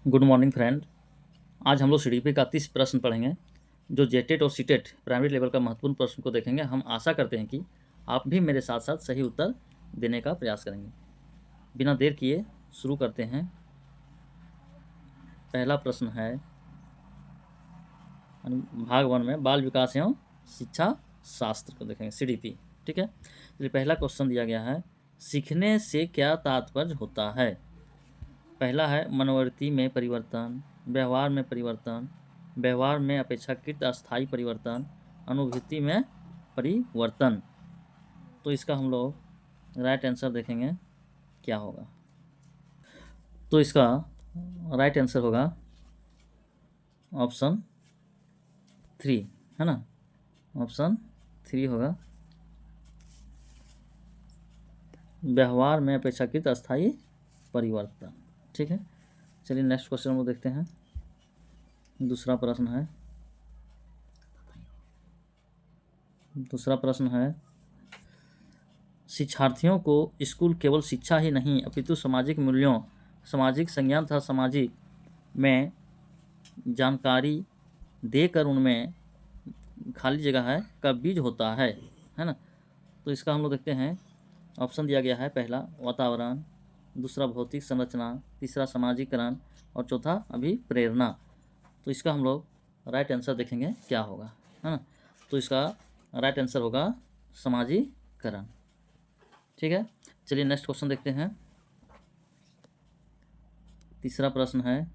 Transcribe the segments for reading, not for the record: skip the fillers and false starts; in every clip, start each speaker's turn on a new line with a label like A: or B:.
A: Good morning friend. आज हम लोग सीडीपी का 30 प्रश्न पढ़ेंगे जो जेटेट और सीटेट प्राइमरी लेवल का महत्वपूर्ण प्रश्न को देखेंगे। हम आशा करते हैं कि आप भी मेरे साथ साथ सही उत्तर देने का प्रयास करेंगे। बिना देर किए शुरू करते हैं। पहला प्रश्न है भाग 1 में बाल विकास एवं शिक्षा शास्त्र को देखेंगे, सीडीपी। ठीक है, चलिए पहला क्वेश्चन दिया गया है, सीखने से क्या तात्पर्य होता है। पहला है मनोवृत्ति में परिवर्तन, व्यवहार में परिवर्तन, व्यवहार में अपेक्षाकृत अस्थायी परिवर्तन, अनुभूति में परिवर्तन। तो इसका हम लोग राइट आंसर देखेंगे क्या होगा। तो इसका राइट आंसर होगा ऑप्शन 3, है ना। ऑप्शन 3 होगा, व्यवहार में अपेक्षाकृत अस्थायी परिवर्तन। ठीक है, चलिए नेक्स्ट क्वेश्चन को देखते हैं। दूसरा प्रश्न है शिक्षार्थियों को स्कूल केवल शिक्षा ही नहीं अपितु सामाजिक मूल्यों, सामाजिक संज्ञान तथा सामाजिक में जानकारी देकर उनमें खाली जगह है का बीज होता है ना। तो इसका हम लोग देखते हैं। ऑप्शन दिया गया है, पहला वातावरण, दूसरा भौतिक संरचना, तीसरा सामाजिकरण और चौथा अभिप्रेरणा। तो इसका हम लोग राइट आंसर देखेंगे क्या होगा, है ना। तो इसका राइट आंसर होगा सामाजिकरण। ठीक है, चलिए नेक्स्ट क्वेश्चन देखते हैं। तीसरा प्रश्न है,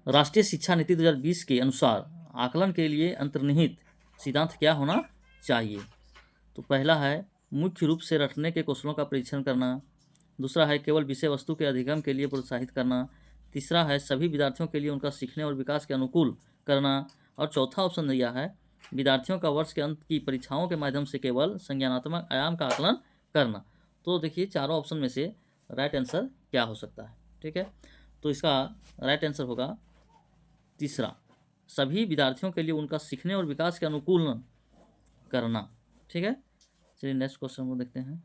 A: राष्ट्रीय शिक्षा नीति 2020 के अनुसार आकलन के लिए अंतर्निहित सिद्धांत क्या होना चाहिए। तो पहला है मुख्य रूप से रटने के कौशलों का परीक्षण करना, दूसरा है केवल विषय वस्तु के अधिगम के लिए प्रोत्साहित करना, तीसरा है सभी विद्यार्थियों के लिए उनका सीखने और विकास के अनुकूल करना, और चौथा ऑप्शन दिया है विद्यार्थियों का वर्ष के अंत की परीक्षाओं के माध्यम से केवल संज्ञानात्मक आयाम का आकलन करना। तो देखिए चारों ऑप्शन में से राइट आंसर क्या हो सकता है। ठीक है, तो इसका राइट आंसर होगा तीसरा, सभी विद्यार्थियों के लिए उनका सीखने और विकास के अनुकूल करना। ठीक है, चलिए नेक्स्ट क्वेश्चन को देखते हैं।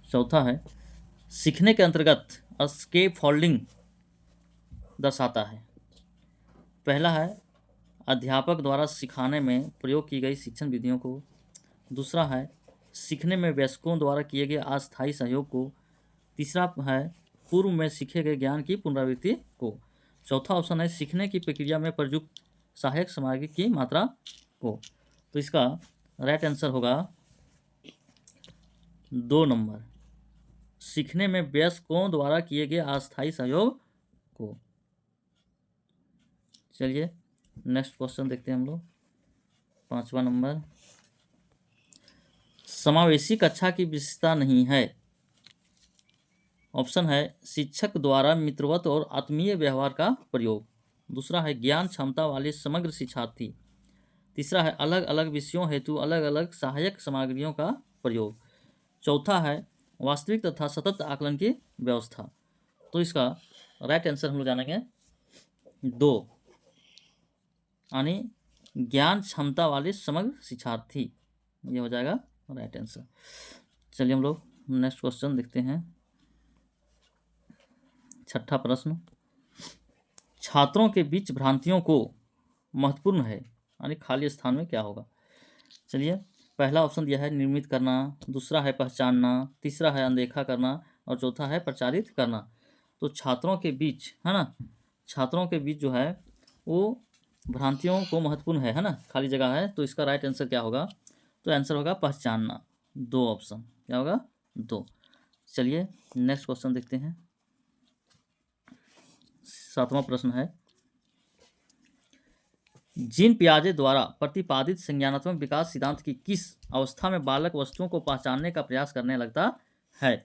A: चौथा है सीखने के अंतर्गत स्कैफोल्डिंग दर्शाता है। पहला है अध्यापक द्वारा सिखाने में प्रयोग की गई शिक्षण विधियों को, दूसरा है सीखने में वयस्कों द्वारा किए गए अस्थायी सहयोग को, तीसरा है पूर्व में सीखे गए ज्ञान की पुनरावृत्ति को, चौथा ऑप्शन है सीखने की प्रक्रिया में प्रयुक्त सहायक सामग्री की मात्रा को। तो इसका राइट आंसर होगा 2 नंबर, सीखने में वयस्कों द्वारा किए गए अस्थायी सहयोग को। चलिए नेक्स्ट क्वेश्चन देखते हैं हम लोग। 5वां नंबर, समावेशी कक्षा की विशेषता नहीं है। ऑप्शन है शिक्षक द्वारा मित्रवत और आत्मीय व्यवहार का प्रयोग, दूसरा है ज्ञान क्षमता वाले समग्र शिक्षार्थी, तीसरा है अलग अलग विषयों हेतु अलग अलग सहायक सामग्रियों का प्रयोग, चौथा है वास्तविक तथा सतत आकलन की व्यवस्था। तो इसका राइट आंसर हम लोग जानेंगे 2, यानी ज्ञान क्षमता वाले समग्र शिक्षार्थी, ये हो जाएगा राइट आंसर। चलिए हम लोग नेक्स्ट क्वेश्चन देखते हैं। 6ठा प्रश्न, छात्रों के बीच भ्रांतियों को महत्वपूर्ण है, यानी खाली स्थान में क्या होगा। चलिए पहला ऑप्शन दिया है निर्मित करना, दूसरा है पहचानना, तीसरा है अनदेखा करना और चौथा है प्रचारित करना। तो छात्रों के बीच, है ना, छात्रों के बीच जो है वो भ्रांतियों को महत्वपूर्ण है ना, खाली जगह है। तो इसका राइट आंसर क्या होगा। तो आंसर होगा पहचानना। 2 ऑप्शन क्या होगा, 2। चलिए नेक्स्ट क्वेश्चन देखते हैं। 7वां प्रश्न है, जीन पियाजे द्वारा प्रतिपादित संज्ञानात्मक विकास सिद्धांत की किस अवस्था में बालक वस्तुओं को पहचानने का प्रयास करने लगता है।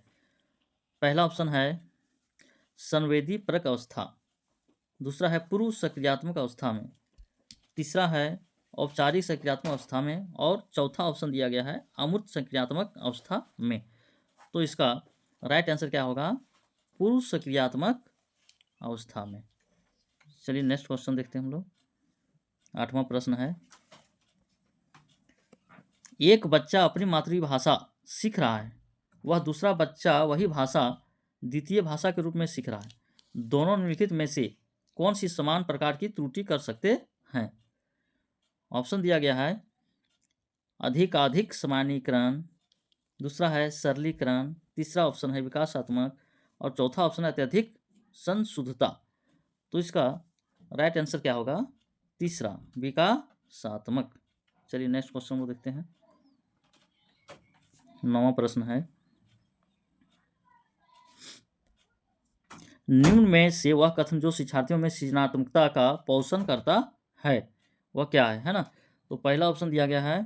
A: पहला ऑप्शन है संवेदी परक अवस्था, दूसरा है पूर्व सक्रियात्मक अवस्था में, तीसरा है औपचारिक सक्रियात्मक अवस्था में और चौथा ऑप्शन दिया गया है अमूर्त सक्रियात्मक अवस्था में। तो इसका राइट आंसर क्या होगा, पूर्व सक्रियात्मक अवस्था में। चलिए नेक्स्ट क्वेश्चन देखते हैं हम लोग। 8वां प्रश्न है, एक बच्चा अपनी मातृभाषा सीख रहा है वह दूसरा बच्चा वही भाषा द्वितीय भाषा के रूप में सीख रहा है। दोनों निम्नलिखित में से कौन सी समान प्रकार की त्रुटि कर सकते हैं? ऑप्शन दिया गया है अधिकाधिक समानीकरण, दूसरा है सरलीकरण, तीसरा ऑप्शन है विकासात्मक और चौथा ऑप्शन है अत्यधिक संशुद्धता। तो इसका राइट आंसर क्या होगा? तीसरा, विकासात्मक। चलिए नेक्स्ट क्वेश्चन को देखते हैं। 9वां प्रश्न है, निम्न में से वह कथन जो शिक्षार्थियों में सृजनात्मकता का पोषण करता है वह क्या है ना? तो पहला ऑप्शन दिया गया है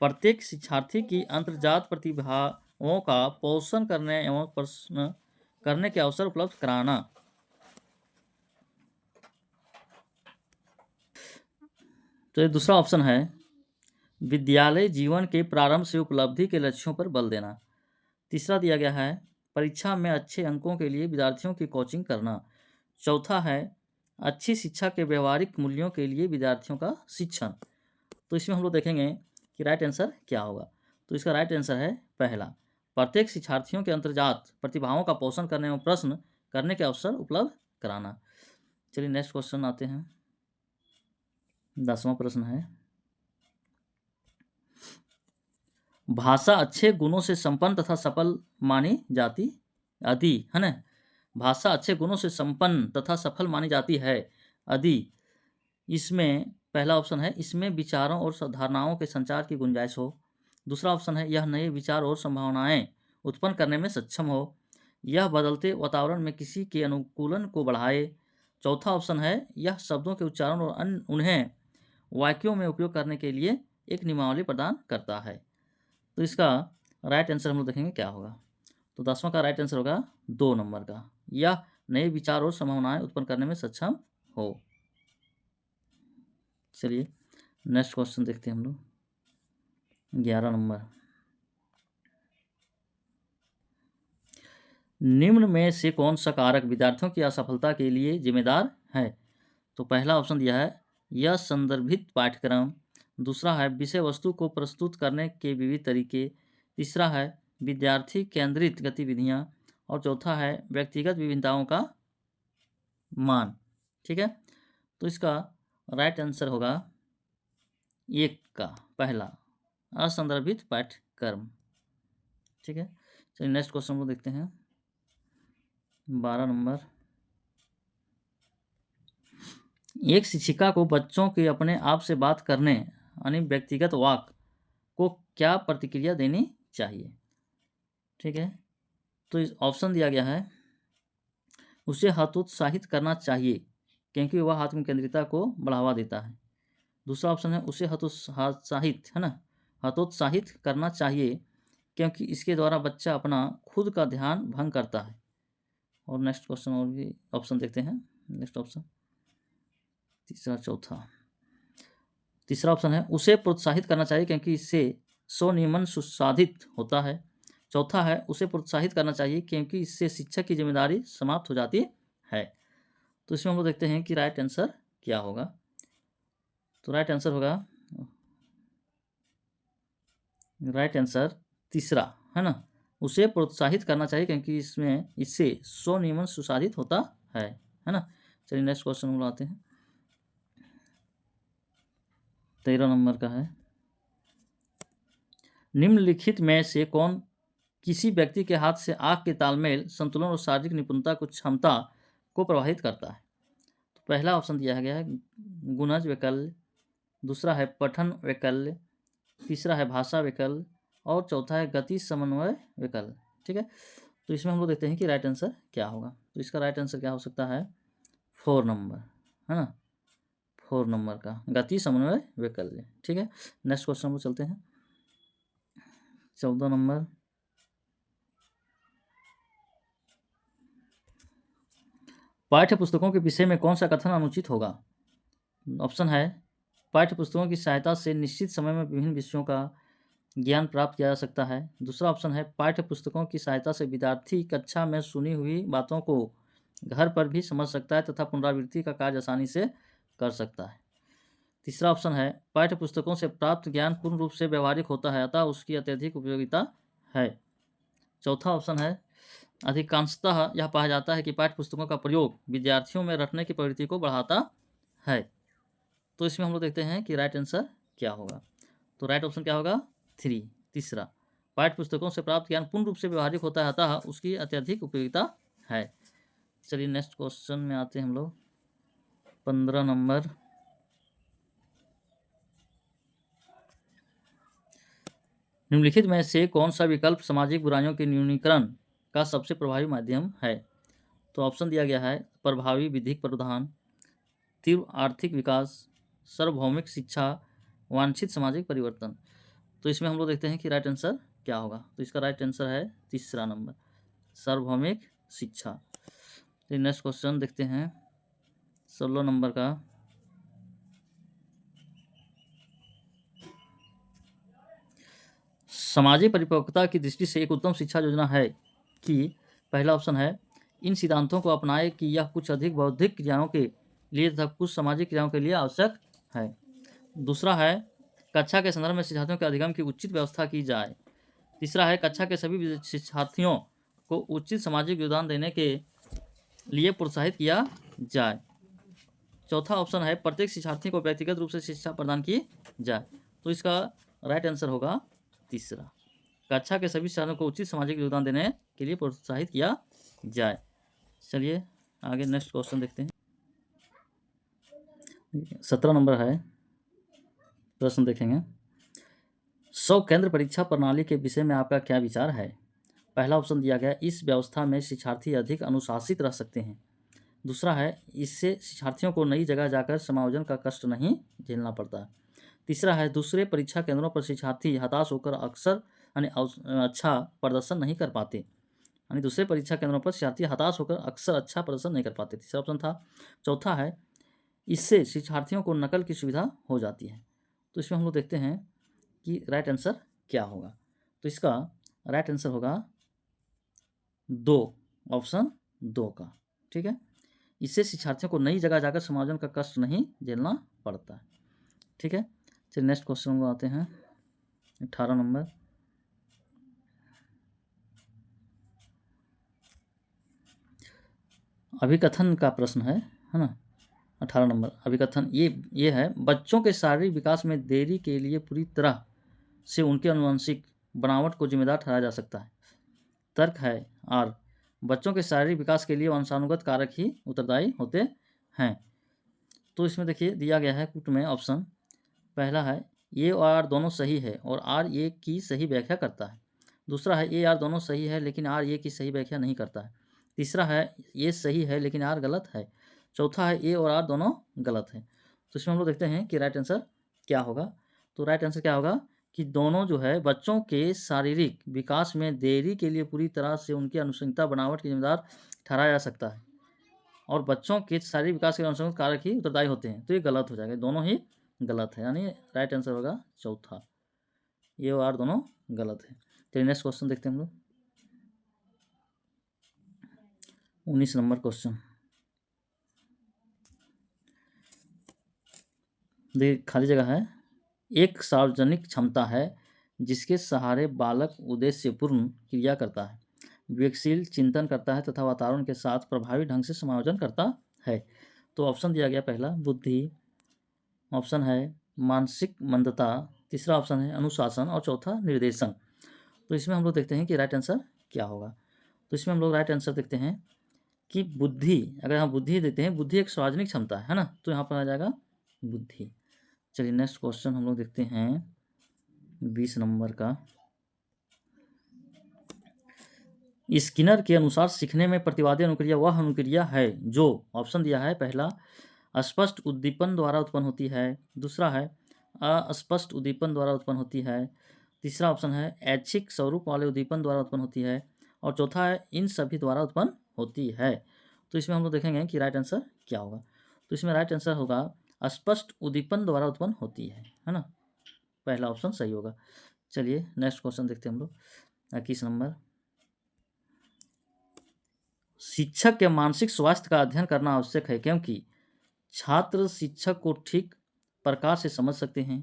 A: प्रत्येक शिक्षार्थी की अंतर्जात प्रतिभाओं का पोषण करने एवं प्रश्न करने के अवसर उपलब्ध कराना। तो ये दूसरा ऑप्शन है विद्यालय जीवन के प्रारंभ से उपलब्धि के लक्ष्यों पर बल देना। तीसरा दिया गया है परीक्षा में अच्छे अंकों के लिए विद्यार्थियों की कोचिंग करना। चौथा है अच्छी शिक्षा के व्यवहारिक मूल्यों के लिए विद्यार्थियों का शिक्षण। तो इसमें हम लोग देखेंगे कि राइट आंसर क्या होगा। तो इसका राइट आंसर है पहला, प्रत्येक शिक्षार्थियों के अंतर्जात प्रतिभाओं का पोषण करने एवं प्रश्न करने के अवसर उपलब्ध कराना। चलिए नेक्स्ट क्वेश्चन आते हैं। 10वां प्रश्न है, भाषा अच्छे गुणों से संपन्न तथा सफल मानी जाती यदि है ना, भाषा अच्छे गुणों से संपन्न तथा सफल मानी जाती है यदि इसमें पहला ऑप्शन है इसमें विचारों और धारणाओं के संचार की गुंजाइश हो। दूसरा ऑप्शन है यह नए विचार और संभावनाएं उत्पन्न करने में सक्षम हो। यह बदलते वातावरण में किसी के अनुकूलन को बढ़ाए। चौथा ऑप्शन है यह शब्दों के उच्चारण और उन्हें वाक्यों में उपयोग करने के लिए एक नियमावली प्रदान करता है। तो इसका राइट आंसर हम लोग देखेंगे क्या होगा। तो 10वां का राइट आंसर होगा 2 नंबर का, यह नए विचार और संभावनाएं उत्पन्न करने में सक्षम हो। चलिए नेक्स्ट क्वेश्चन देखते हैं हम लोग। 11 नंबर, निम्न में से कौन सा कारक विद्यार्थियों की असफलता के लिए जिम्मेदार है? तो पहला ऑप्शन दिया है यह संदर्भित पाठ्यक्रम, दूसरा है विषय वस्तु को प्रस्तुत करने के विविध तरीके, तीसरा है विद्यार्थी केंद्रित गतिविधियां और चौथा है व्यक्तिगत विभिन्नताओं का मान। ठीक है, तो इसका राइट आंसर होगा 1 का पहला, असंदर्भित पाठ्यक्रम। ठीक है, चलिए नेक्स्ट क्वेश्चन को देखते हैं। 12 नंबर, एक शिक्षिका को बच्चों के अपने आप से बात करने यानी व्यक्तिगत वाक को क्या प्रतिक्रिया देनी चाहिए? ठीक है, तो इस ऑप्शन दिया गया है उसे हतोत्साहित करना चाहिए क्योंकि वह आत्मकेंद्रिता को बढ़ावा देता है। दूसरा ऑप्शन है उसे हतोत्साहित है ना, हतोत्साहित करना चाहिए क्योंकि इसके द्वारा बच्चा अपना खुद का ध्यान भंग करता है। और नेक्स्ट क्वेश्चन और भी ऑप्शन देखते हैं। नेक्स्ट ऑप्शन तीसरा चौथा, तीसरा ऑप्शन है उसे प्रोत्साहित करना चाहिए क्योंकि इससे स्वनियमन सुसाधित होता है। चौथा है उसे प्रोत्साहित करना चाहिए क्योंकि इससे शिक्षक की जिम्मेदारी समाप्त हो जाती है। तो इसमें हम लोग देखते हैं कि राइट आंसर क्या होगा। तो राइट आंसर होगा, राइट आंसर तीसरा है ना, उसे प्रोत्साहित करना चाहिए क्योंकि इससे स्वनियमन सुसाधित होता है ना। चलिए नेक्स्ट क्वेश्चन हम आते हैं। 13 नंबर का है, निम्नलिखित में से कौन किसी व्यक्ति के हाथ से आँख के तालमेल, संतुलन और शारीरिक निपुणता को क्षमता को प्रभावित करता है? तो पहला ऑप्शन दिया गया है गुणज वैकल्य, दूसरा है पठन वैकल्य, तीसरा है भाषा वैकल्य और चौथा है गति समन्वय वैकल्य। ठीक है, तो इसमें हम लोग देखते हैं कि राइट आंसर क्या होगा। तो इसका राइट आंसर क्या हो सकता है? 4 नंबर है ना, 4 नंबर का गति समन्वय वैकल्य। ठीक है, नेक्स्ट क्वेश्चन पर चलते हैं। 14 नंबर, पाठ्य पुस्तकों के विषय में कौन सा कथन अनुचित होगा? ऑप्शन है पाठ्य पुस्तकों की सहायता से निश्चित समय में विभिन्न विषयों का ज्ञान प्राप्त किया जा सकता है। दूसरा ऑप्शन है पाठ्य पुस्तकों की सहायता से विद्यार्थी कक्षा में सुनी हुई बातों को घर पर भी समझ सकता है तथा पुनरावृत्ति का कार्य आसानी से कर सकता है। तीसरा ऑप्शन है पाठ्य पुस्तकों से प्राप्त ज्ञान पूर्ण रूप से व्यवहारिक होता है अतः उसकी अत्यधिक उपयोगिता है। चौथा ऑप्शन है अधिकांशतः यह पाया जाता है कि पाठ्य पुस्तकों का प्रयोग विद्यार्थियों में रटने की प्रवृत्ति को बढ़ाता है। तो इसमें हम लोग देखते हैं कि राइट आंसर क्या होगा। तो राइट ऑप्शन क्या होगा? 3, तीसरा। पाठ्य पुस्तकों से प्राप्त ज्ञान पूर्ण रूप से व्यवहारिक होता है, अतः उसकी अत्यधिक उपयोगिता है। चलिए नेक्स्ट क्वेश्चन में आते हैं हम लोग। 15 नंबर, निम्नलिखित में से कौन सा विकल्प सामाजिक बुराइयों के न्यूनीकरण का सबसे प्रभावी माध्यम है? तो ऑप्शन दिया गया है प्रभावी विधिक प्रावधान, तीव्र आर्थिक विकास, सार्वभौमिक शिक्षा, वांछित सामाजिक परिवर्तन। तो इसमें हम लोग देखते हैं कि राइट आंसर क्या होगा। तो इसका राइट आंसर है तीसरा नंबर, सार्वभौमिक शिक्षा। तो नेक्स्ट क्वेश्चन देखते हैं 16 नंबर का। सामाजिक परिपक्वता की दृष्टि से एक उत्तम शिक्षा योजना है कि पहला ऑप्शन है इन सिद्धांतों को अपनाए कि यह कुछ अधिक बौद्धिक क्रियाओं के लिए तथा कुछ सामाजिक क्रियाओं के लिए आवश्यक है। दूसरा है कक्षा के संदर्भ में शिक्षार्थियों के अधिगम की उचित व्यवस्था की जाए। तीसरा है कक्षा के सभी शिक्षार्थियों को उचित सामाजिक योगदान देने के लिए प्रोत्साहित किया जाए। चौथा ऑप्शन है प्रत्येक शिक्षार्थी को व्यक्तिगत रूप से शिक्षा प्रदान की जाए। तो इसका राइट आंसर होगा तीसरा, कक्षा के सभी छात्रों को उचित सामाजिक योगदान देने के लिए प्रोत्साहित किया जाए। चलिए आगे नेक्स्ट क्वेश्चन देखते हैं। 17 नंबर है, प्रश्न देखेंगे। 100 केंद्र परीक्षा प्रणाली के विषय में आपका क्या विचार है? पहला ऑप्शन दिया गया इस व्यवस्था में शिक्षार्थी अधिक अनुशासित रह सकते हैं। दूसरा है इससे शिक्षार्थियों को नई जगह जाकर समायोजन का कष्ट नहीं झेलना पड़ता। तीसरा है दूसरे परीक्षा केंद्रों पर शिक्षार्थी हताश होकर अक्सर अच्छा प्रदर्शन नहीं कर पाते। यानी दूसरे परीक्षा केंद्रों पर शिक्षार्थी हताश होकर अक्सर अच्छा प्रदर्शन नहीं कर पाते, तीसरा ऑप्शन था। चौथा है इससे शिक्षार्थियों को नकल की सुविधा हो जाती है। तो इसमें हम लोग देखते हैं कि राइट आंसर क्या होगा। तो इसका राइट आंसर होगा 2, ऑप्शन 2 का। ठीक है, इससे शिक्षार्थियों को नई जगह जाकर समायोजन का कष्ट नहीं झेलना पड़ता। ठीक है, चलिए नेक्स्ट क्वेश्चन को आते हैं 18 नंबर। अभिकथन का प्रश्न है ना। 18 नंबर अभिकथन ये है बच्चों के शारीरिक विकास में देरी के लिए पूरी तरह से उनके आनुवंशिक बनावट को जिम्मेदार ठहराया जा सकता है। तर्क है और बच्चों के शारीरिक विकास के लिए वंशानुगत कारक ही उत्तरदायी होते हैं। तो इसमें देखिए दिया गया है कुट में ऑप्शन। पहला है ए और आर दोनों सही है और आर ए की सही व्याख्या करता है। दूसरा है ए आर दोनों सही है लेकिन आर ए की सही व्याख्या नहीं करता है। तीसरा है ये सही है लेकिन आर गलत है। चौथा है ए और आर दोनों गलत है। तो इसमें हम लोग देखते हैं कि राइट आंसर क्या होगा। तो राइट आंसर क्या होगा कि दोनों जो है बच्चों के शारीरिक विकास में देरी के लिए पूरी तरह से उनकी अनुसंगता बनावट की जिम्मेदार ठहराया जा सकता है और बच्चों के शारीरिक विकास के अनुसंगत कारक ही उत्तरदायी होते हैं। तो ये गलत हो जाएगा, दोनों ही गलत है, यानी राइट आंसर होगा चौथा, ये और आर दोनों गलत है। चलिए नेक्स्ट क्वेश्चन देखते हैं हम लोग। 19 नंबर क्वेश्चन देखिए, खाली जगह है। एक सार्वजनिक क्षमता है जिसके सहारे बालक उद्देश्यपूर्ण क्रिया करता है, विवेकशील चिंतन करता है तथा वातावरण के साथ प्रभावी ढंग से समायोजन करता है। तो ऑप्शन दिया गया पहला बुद्धि, ऑप्शन है मानसिक मंदता, तीसरा ऑप्शन है अनुशासन और चौथा निर्देशन। तो इसमें हम लोग देखते हैं कि राइट आंसर क्या होगा। तो इसमें हम लोग राइट आंसर देखते हैं कि बुद्धि, अगर हम बुद्धि देते हैं, बुद्धि एक सार्वजनिक क्षमता है ना, तो यहाँ पर आ जाएगा बुद्धि। चलिए नेक्स्ट क्वेश्चन हम लोग देखते हैं 20 नंबर का। स्किनर के अनुसार सीखने में प्रतिवादी अनुक्रिया वह अनुक्रिया है जो, ऑप्शन दिया है पहला अस्पष्ट उद्दीपन द्वारा उत्पन्न होती है, दूसरा है अस्पष्ट उद्दीपन द्वारा उत्पन्न होती है, तीसरा ऑप्शन है ऐच्छिक स्वरूप वाले उद्दीपन द्वारा उत्पन्न होती है और चौथा है इन सभी द्वारा उत्पन्न होती है। तो इसमें हम लोग देखेंगे कि राइट आंसर क्या होगा। तो इसमें राइट आंसर होगा अस्पष्ट उद्दीपन द्वारा उत्पन्न होती है ना, पहला ऑप्शन सही होगा। चलिए नेक्स्ट क्वेश्चन देखते हैं हम लोग 21 नंबर। शिक्षक के मानसिक स्वास्थ्य का अध्ययन करना आवश्यक है क्योंकि छात्र शिक्षक को ठीक प्रकार से समझ सकते हैं।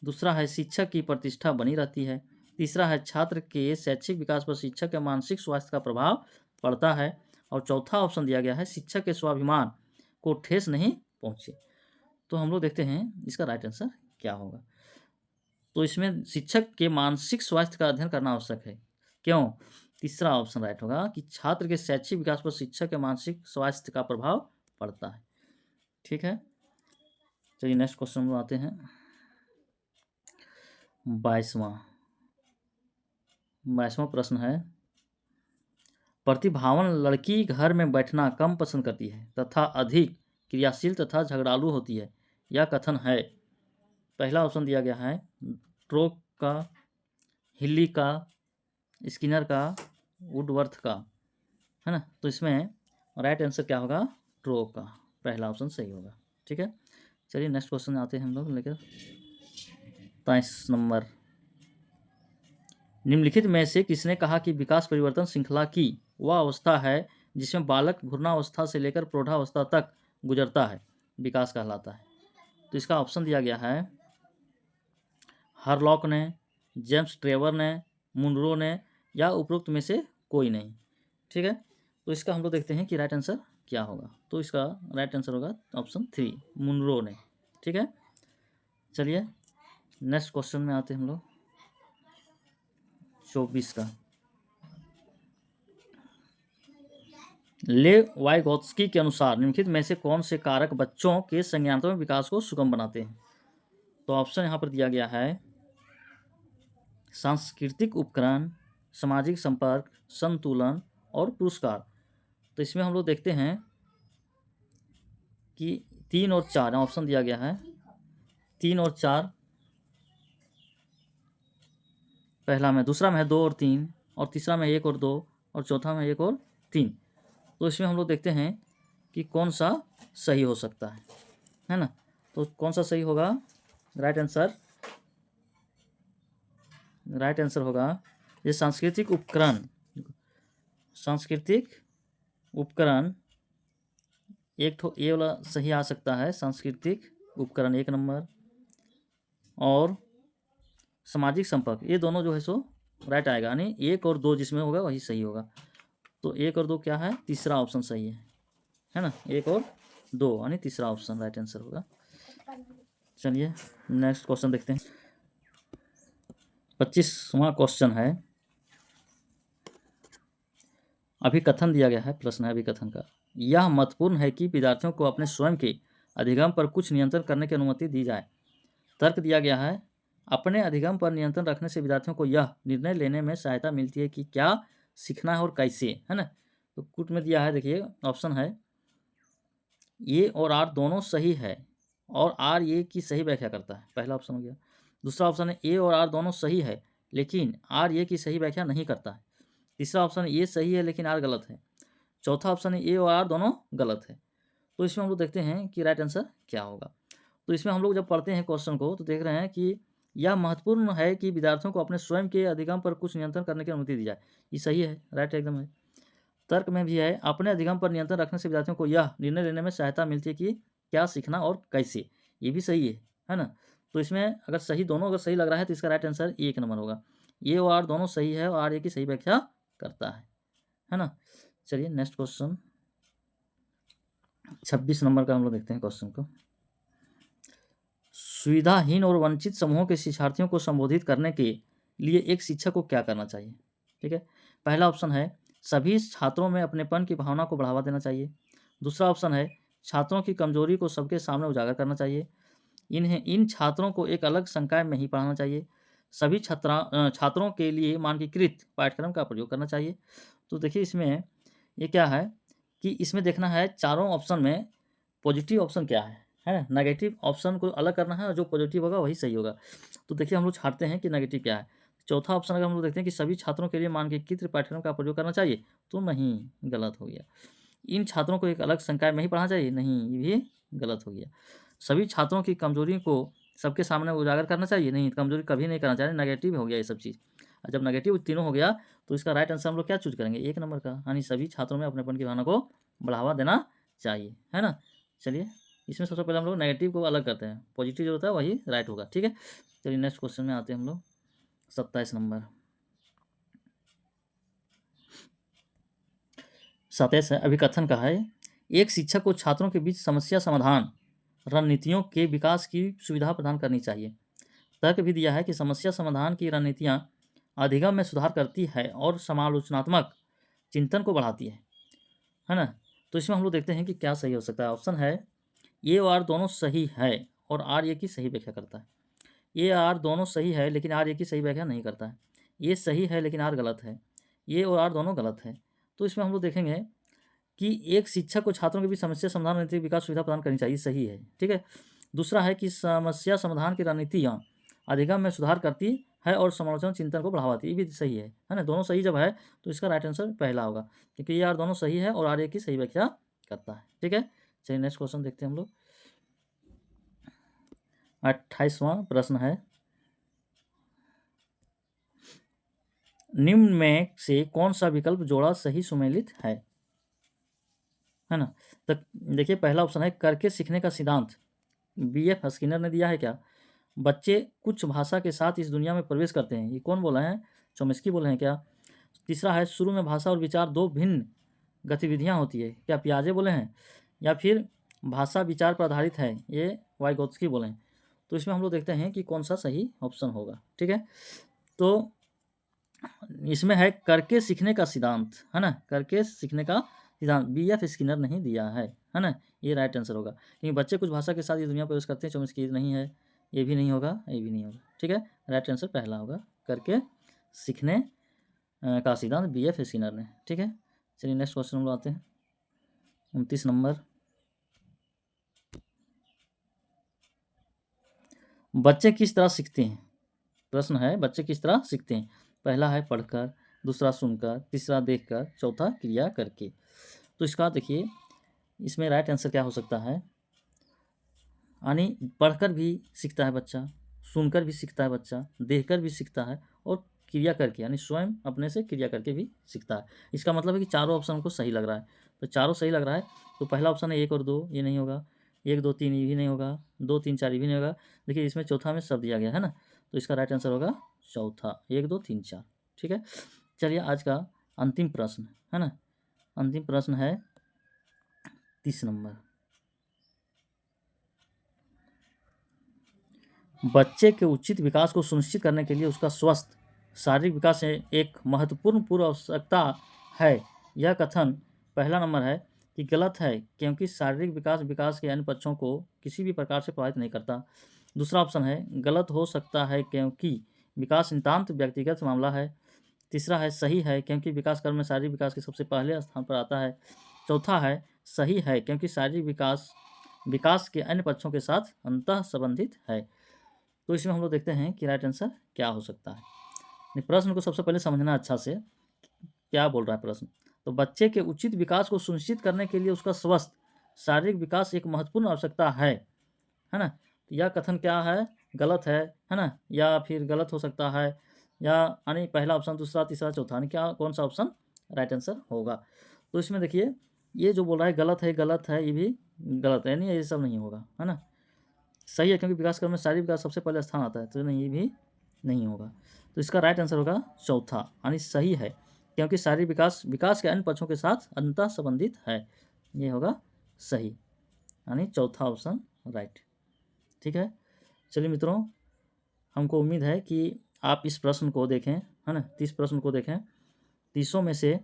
A: दूसरा है शिक्षक की प्रतिष्ठा बनी रहती है। तीसरा है छात्र के शैक्षिक विकास पर शिक्षक के मानसिक स्वास्थ्य का प्रभाव पड़ता है। और चौथा ऑप्शन दिया गया है शिक्षक के स्वाभिमान को ठेस नहीं पहुंचे। तो हम लोग देखते हैं इसका राइट आंसर क्या होगा। तो इसमें शिक्षक के मानसिक स्वास्थ्य का अध्ययन करना आवश्यक है। क्यों? तीसरा ऑप्शन राइट होगा कि छात्र के शैक्षिक विकास पर शिक्षक के मानसिक स्वास्थ्य का प्रभाव पड़ता है। ठीक है, चलिए नेक्स्ट क्वेश्चन में आते हैं। 22वां प्रश्न है, प्रतिभावान लड़की घर में बैठना कम पसंद करती है तथा अधिक क्रियाशील तथा झगड़ालू होती है। यह कथन है। पहला ऑप्शन दिया गया है ट्रोक का, हिली का, स्किनर का, वुडवर्थ का, है ना। तो इसमें राइट आंसर क्या होगा? ट्रोक का, पहला ऑप्शन सही होगा। ठीक है, चलिए नेक्स्ट क्वेश्चन आते हैं हम लोग लेकर 23 नंबर। निम्नलिखित में से किसने कहा कि विकास परिवर्तन श्रृंखला की वह अवस्था है जिसमें बालक भ्रूणावस्था से लेकर प्रौढ़ावस्था तक गुजरता है, विकास कहलाता है। तो इसका ऑप्शन दिया गया है हरलॉक ने, जेम्स ट्रेवर ने, मुनरो ने, या उपरोक्त में से कोई नहीं। ठीक है, तो इसका हम लोग देखते हैं कि राइट आंसर क्या होगा। तो इसका राइट आंसर होगा ऑप्शन 3, मुनरो ने। ठीक है, चलिए नेक्स्ट क्वेश्चन में आते हैं हम लोग 24 का। ले वाइगोत्स्की के अनुसार निम्नलिखित में से कौन से कारक बच्चों के संज्ञानात्मक विकास को सुगम बनाते हैं? तो ऑप्शन यहाँ पर दिया गया है सांस्कृतिक उपकरण, सामाजिक संपर्क, संतुलन और पुरस्कार। तो इसमें हम लोग देखते हैं कि 3 और 4 ऑप्शन दिया गया है। 3 और 4, पहला में, दूसरा में है 2 और 3, और तीसरा में 1 और 2, और चौथा में 1 और 3। तो इसमें हम लोग देखते हैं कि कौन सा सही हो सकता है ना। तो कौन सा सही होगा? राइट आंसर होगा ये सांस्कृतिक उपकरण एक तो ये वाला सही आ सकता है, सांस्कृतिक उपकरण 1 नंबर, और सामाजिक संपर्क, ये दोनों जो है सो राइट आएगा, यानी 1 और 2 जिसमें होगा वही सही होगा। तो 1 और 2 क्या है? तीसरा ऑप्शन सही है ना। 1 और 2 यानी तीसरा ऑप्शन राइट आंसर होगा। चलिए नेक्स्ट क्वेश्चन देखते हैं। 25वां क्वेश्चन है, अभिकथन दिया गया है, प्रश्न है अभिकथन का। यह महत्वपूर्ण है कि विद्यार्थियों को अपने स्वयं के अधिगम पर कुछ नियंत्रण करने की अनुमति दी जाए। तर्क दिया गया है, अपने अधिगम पर नियंत्रण रखने से विद्यार्थियों को यह निर्णय लेने में सहायता मिलती है कि क्या सीखना है और कैसे, है ना। तो कुट में दिया है, देखिए ऑप्शन है ए और आर दोनों सही है और आर ए की सही व्याख्या करता है, पहला ऑप्शन हो गया। दूसरा ऑप्शन है ए और आर दोनों सही है लेकिन आर ए की सही व्याख्या नहीं करता है। तीसरा ऑप्शन ए सही है लेकिन आर गलत है। चौथा ऑप्शन है ए और आर दोनों गलत है। तो इसमें हम लोग देखते हैं कि राइट आंसर क्या होगा। तो इसमें हम लोग जब पढ़ते हैं क्वेश्चन को तो देख रहे हैं कि यह महत्वपूर्ण है कि विद्यार्थियों को अपने स्वयं के अधिगम पर कुछ नियंत्रण करने की अनुमति दी जाए, ये सही है, राइट एकदम है। तर्क में भी है, अपने अधिगम पर नियंत्रण रखने से विद्यार्थियों को यह निर्णय लेने में सहायता मिलती है कि क्या सीखना और कैसे, ये भी सही है ना। तो इसमें अगर सही, दोनों अगर सही लग रहा है तो इसका राइट आंसर 1 नंबर होगा। ए और आर दोनों सही है और आर ए की सही व्याख्या करता है ना। चलिए नेक्स्ट क्वेश्चन 26 नंबर का हम लोग देखते हैं क्वेश्चन को। सुविधाहीन और वंचित समूहों के शिक्षार्थियों को संबोधित करने के लिए एक शिक्षक को क्या करना चाहिए? ठीक है, पहला ऑप्शन है सभी छात्रों में अपनेपन की भावना को बढ़ावा देना चाहिए। दूसरा ऑप्शन है छात्रों की कमजोरी को सबके सामने उजागर करना चाहिए। इन छात्रों को एक अलग संकाय में ही पढ़ाना चाहिए। सभी छात्रों के लिए मानकीकृत पाठ्यक्रम का प्रयोग करना चाहिए। तो देखिए इसमें ये क्या है कि इसमें देखना है चारों ऑप्शन में पॉजिटिव ऑप्शन क्या है ना। नेगेटिव ऑप्शन को अलग करना है और जो पॉजिटिव होगा वही सही होगा। तो देखिए हम लोग छाड़ते हैं कि नेगेटिव क्या है। चौथा ऑप्शन अगर हम लोग देखते हैं कि सभी छात्रों के लिए मानकीकृत पाठ्यक्रम का प्रयोग करना चाहिए, तो नहीं, गलत हो गया। इन छात्रों को एक अलग संकाय में ही पढ़ाना चाहिए, नहीं, ये भी गलत हो गया। सभी छात्रों की कमजोरी को सबके सामने उजागर करना चाहिए, नहीं, कमजोरी कभी नहीं करना चाहिए, नेगेटिव हो गया ये सब चीज़। और जब नेगेटिव तीनों हो गया तो इसका राइट आंसर हम लोग क्या चूज करेंगे? 1 नंबर का, यानी सभी छात्रों में अपनेपन की भावना को बढ़ावा देना चाहिए, है ना। चलिए इसमें सबसे पहले हम लोग नेगेटिव को अलग करते हैं, पॉजिटिव जो होता है वही राइट होगा। ठीक है, चलिए नेक्स्ट क्वेश्चन में आते हैं हम लोग 27 नंबर। 27 है, अभिकथन का है। एक शिक्षक को छात्रों के बीच समस्या समाधान रणनीतियों के विकास की सुविधा प्रदान करनी चाहिए। तर्क भी दिया है कि समस्या समाधान की रणनीतियाँ अधिगम में सुधार करती है और समालोचनात्मक चिंतन को बढ़ाती है ना। तो इसमें हम लोग देखते हैं कि क्या सही हो सकता है। ऑप्शन है ए और आर दोनों सही है और आर ए की सही व्याख्या करता है। ए आर दोनों सही है लेकिन आर ए की सही व्याख्या नहीं करता है। ये सही है लेकिन आर गलत है। ए और आर दोनों गलत है। तो इसमें हम लोग देखेंगे कि एक शिक्षक को छात्रों के बीच समस्या समाधान रणनीति विकास सुविधा प्रदान करनी चाहिए, सही है। ठीक है। दूसरा है कि समस्या समाधान की रणनीतियाँ अधिगम में सुधार करती है और समालोचना चिंतन को बढ़ावा देती है, ये भी सही है ना। दोनों सही जब है तो इसका राइट आंसर पहला होगा, क्योंकि ये आर दोनों सही है और आर ए की सही व्याख्या करता है। ठीक है, चलिए नेक्स्ट क्वेश्चन देखते हैं हम लोग। 28वां प्रश्न है, निम्न में से कौन सा विकल्प जोड़ा सही सुमेलित है ना। तो देखिए पहला ऑप्शन है करके सीखने का सिद्धांत, BF स्किनर ने दिया है क्या। बच्चे कुछ भाषा के साथ इस दुनिया में प्रवेश करते हैं, ये कौन बोला है, चोम्स्की बोले हैं क्या। तीसरा है शुरू में भाषा और विचार दो भिन्न गतिविधियां होती है, क्या पियाजे बोले हैं। या फिर भाषा विचार पर आधारित है, ये वाइगोत्स्की बोले हैं। तो इसमें हम लोग देखते हैं कि कौन सा सही ऑप्शन होगा। ठीक है, तो इसमें है करके सीखने का सिद्धांत, है ना। करके सीखने का सिद्धांत BF स्किनर नहीं दिया है ना। ये राइट आंसर होगा, क्योंकि बच्चे कुछ भाषा के साथ इस दुनिया में प्रवेश करते हैं, चोम्स्की नहीं है, ये भी नहीं होगा, ये भी नहीं होगा। ठीक है, राइट आंसर पहला होगा, करके सीखने का सिद्धांत BF स्किनर ने। ठीक है, चलिए नेक्स्ट क्वेश्चन हम लोग आते हैं। 29 नंबर, बच्चे किस तरह सीखते हैं। प्रश्न है बच्चे किस तरह सीखते हैं। पहला है पढ़कर, दूसरा सुनकर, तीसरा देखकर, चौथा क्रिया करके। तो इसका देखिए इसमें राइट आंसर क्या हो सकता है, यानी पढ़कर भी सीखता है बच्चा, सुनकर भी सीखता है बच्चा, देखकर भी सीखता है और क्रिया करके यानी स्वयं अपने से क्रिया करके भी सीखता है। इसका मतलब है कि चारों ऑप्शन को सही लग रहा है। तो चारों सही लग रहा है, तो पहला ऑप्शन है 1 और 2, ये नहीं होगा। 1, 2, 3 ये भी नहीं होगा। 2, 3, 4 ये भी नहीं होगा। देखिए इसमें चौथा में सब दिया गया है ना, तो इसका राइट आंसर होगा चौथा, 1, 2, 3, 4। ठीक है, चलिए आज का अंतिम प्रश्न है ना। अंतिम प्रश्न है 30 नंबर, बच्चे के उचित विकास को सुनिश्चित करने के लिए उसका स्वस्थ शारीरिक विकास एक महत्वपूर्ण पूर्व आवश्यकता है। यह कथन पहला नंबर है कि गलत है, क्योंकि शारीरिक विकास विकास के अन्य पक्षों को किसी भी प्रकार से प्रभावित नहीं करता। दूसरा ऑप्शन है गलत हो सकता है, क्योंकि विकास नितांत व्यक्तिगत मामला है। तीसरा है सही है, क्योंकि विकास क्रम में शारीरिक विकास के सबसे पहले स्थान पर आता है। चौथा है सही है, क्योंकि शारीरिक विकास विकास के अन्य पक्षों के साथ अंतः संबंधित है। तो इसमें हम लोग देखते हैं कि राइट आंसर क्या हो सकता है। प्रश्न को सबसे पहले समझना अच्छा से, क्या बोल रहा है प्रश्न। तो बच्चे के उचित विकास को सुनिश्चित करने के लिए उसका स्वस्थ शारीरिक विकास एक महत्वपूर्ण आवश्यकता है ना। तो यह कथन क्या है, गलत है ना, या फिर गलत हो सकता है, या यानी पहला ऑप्शन, दूसरा, तीसरा, चौथा, यानी क्या कौन सा ऑप्शन राइट आंसर होगा। तो इसमें देखिए ये जो बोल रहा है गलत है, ये भी गलत है, यानी ये सब नहीं होगा, है ना। सही है, क्योंकि विकास क्रम में शारीरिक विकास सबसे पहले स्थान आता है, तो नहीं ये भी नहीं होगा। तो इसका राइट आंसर होगा चौथा, यानी सही है, क्योंकि शारीरिक विकास विकास के अन्य पक्षों के साथ अंतः संबंधित है। ये होगा सही, यानी चौथा ऑप्शन राइट। ठीक है, चलिए मित्रों, हमको उम्मीद है कि आप इस प्रश्न को देखें, है ना, 30 प्रश्न को देखें। 30 में से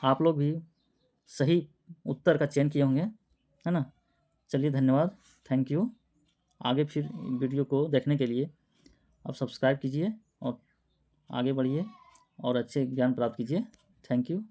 A: आप लोग भी सही उत्तर का चयन किए होंगे, है ना। चलिए धन्यवाद, थैंक यू। आगे फिर वीडियो को देखने के लिए आप सब्सक्राइब कीजिए और आगे बढ़िए और अच्छे ज्ञान प्राप्त कीजिए। Thank you.